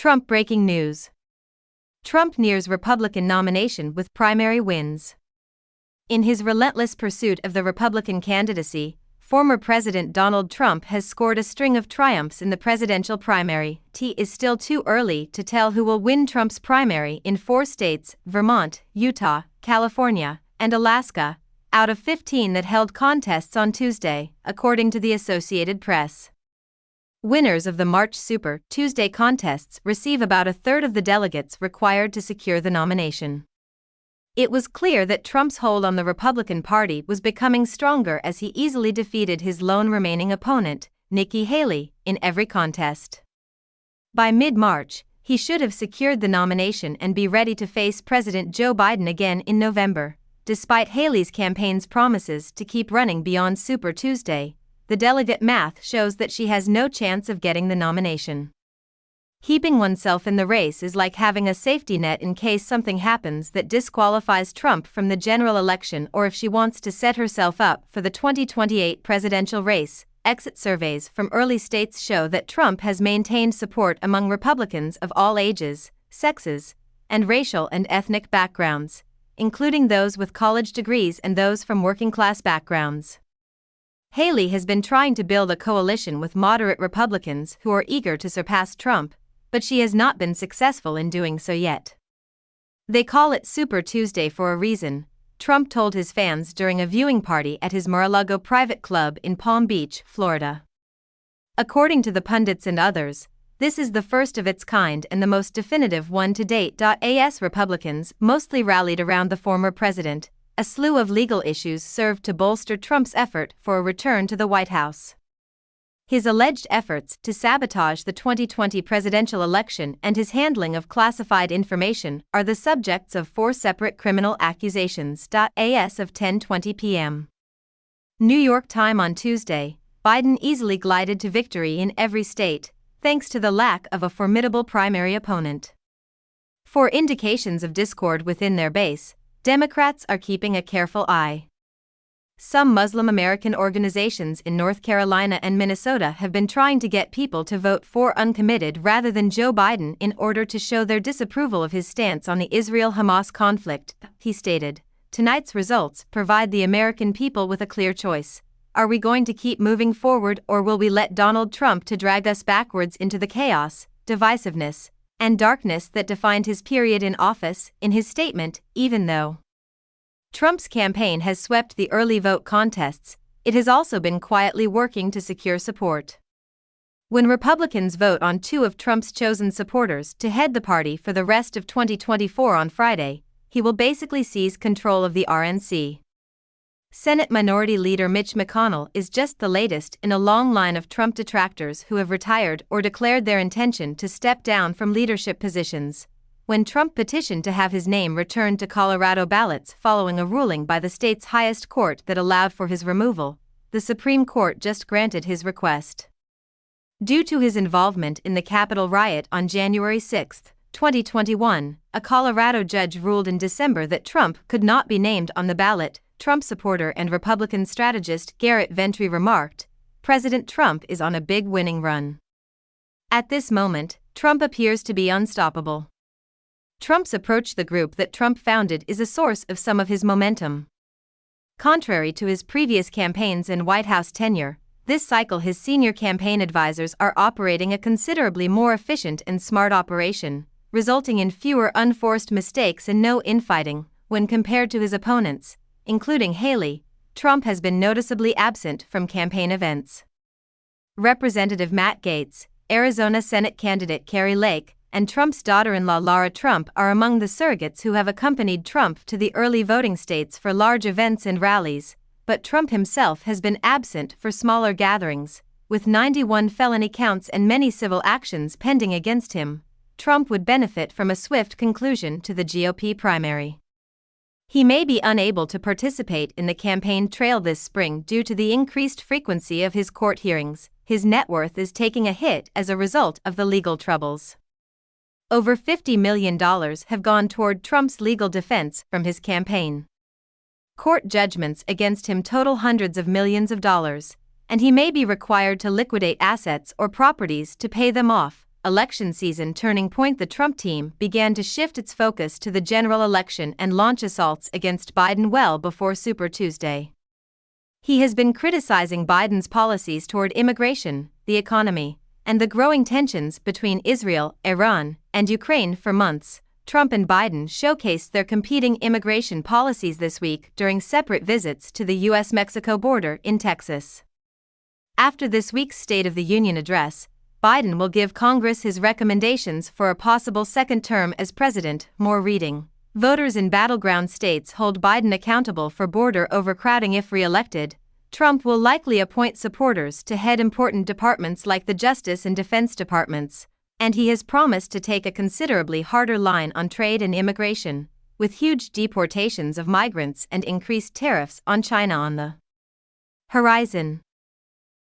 Trump breaking news. Trump nears Republican nomination with primary wins. In his relentless pursuit of the Republican candidacy, former President Donald Trump has scored a string of triumphs in the presidential primary. It is still too early to tell who will win Trump's primary in 4 states, Vermont, Utah, California, and Alaska, out of 15 that held contests on Tuesday, according to the Associated Press. Winners of the March Super Tuesday contests receive about a third of the delegates required to secure the nomination. It was clear that Trump's hold on the Republican Party was becoming stronger as he easily defeated his lone remaining opponent, Nikki Haley, in every contest. By mid-March, he should have secured the nomination and be ready to face President Joe Biden again in November. Despite Haley's campaign's promises to keep running beyond Super Tuesday, the delegate math shows that she has no chance of getting the nomination. Keeping oneself in the race is like having a safety net in case something happens that disqualifies Trump from the general election or if she wants to set herself up for the 2028 presidential race. Exit surveys from early states show that Trump has maintained support among Republicans of all ages, sexes, and racial and ethnic backgrounds, including those with college degrees and those from working-class backgrounds. Haley has been trying to build a coalition with moderate Republicans who are eager to surpass Trump, but she has not been successful in doing so yet. They call it Super Tuesday for a reason, Trump told his fans during a viewing party at his Mar-a-Lago private club in Palm Beach, Florida. According to the pundits and others, this is the first of its kind and the most definitive one to date. As Republicans mostly rallied around the former president, a slew of legal issues served to bolster Trump's effort for a return to the White House. His alleged efforts to sabotage the 2020 presidential election and his handling of classified information are the subjects of 4 separate criminal accusations. As of 10:20 p.m. New York time on Tuesday, Biden easily glided to victory in every state, thanks to the lack of a formidable primary opponent. For indications of discord within their base, Democrats are keeping a careful eye. Some Muslim American organizations in North Carolina and Minnesota have been trying to get people to vote for uncommitted rather than Joe Biden in order to show their disapproval of his stance on the Israel-Hamas conflict. He stated, "Tonight's results provide the American people with a clear choice. Are we going to keep moving forward or will we let Donald Trump to drag us backwards into the chaos, divisiveness, and darkness that defined his period in office?" In his statement, even though Trump's campaign has swept the early vote contests, it has also been quietly working to secure support. When Republicans vote on 2 of Trump's chosen supporters to head the party for the rest of 2024 on Friday, he will basically seize control of the RNC. Senate Minority Leader Mitch McConnell is just the latest in a long line of Trump detractors who have retired or declared their intention to step down from leadership positions. When Trump petitioned to have his name returned to Colorado ballots following a ruling by the state's highest court that allowed for his removal, the Supreme Court just granted his request. Due to his involvement in the Capitol riot on January 6, 2021, a Colorado judge ruled in December that Trump could not be named on the ballot. Trump supporter and Republican strategist Garrett Ventry remarked, "President Trump is on a big winning run. At this moment, Trump appears to be unstoppable." Trump's approach, the group that Trump founded, is a source of some of his momentum. Contrary to his previous campaigns and White House tenure, this cycle his senior campaign advisors are operating a considerably more efficient and smart operation, resulting in fewer unforced mistakes and no infighting. When compared to his opponents, including Haley, Trump has been noticeably absent from campaign events. Representative Matt Gaetz, Arizona Senate candidate Kari Lake, and Trump's daughter-in-law Lara Trump are among the surrogates who have accompanied Trump to the early voting states for large events and rallies, but Trump himself has been absent for smaller gatherings. With 91 felony counts and many civil actions pending against him, Trump would benefit from a swift conclusion to the GOP primary. He may be unable to participate in the campaign trail this spring due to the increased frequency of his court hearings. His net worth is taking a hit as a result of the legal troubles. Over $50 million have gone toward Trump's legal defense from his campaign. Court judgments against him total hundreds of millions of dollars, and he may be required to liquidate assets or properties to pay them off, election season turning point, the Trump team began to shift its focus to the general election and launch assaults against Biden well before Super Tuesday. He has been criticizing Biden's policies toward immigration, the economy, and the growing tensions between Israel, Iran, and Ukraine for months. Trump and Biden showcased their competing immigration policies this week during separate visits to the U.S.-Mexico border in Texas. After this week's State of the Union address, Biden will give Congress his recommendations for a possible second term as president. More reading. Voters in battleground states hold Biden accountable for border overcrowding. If re-elected, Trump will likely appoint supporters to head important departments like the Justice and Defense Departments, and he has promised to take a considerably harder line on trade and immigration, with huge deportations of migrants and increased tariffs on China on the horizon.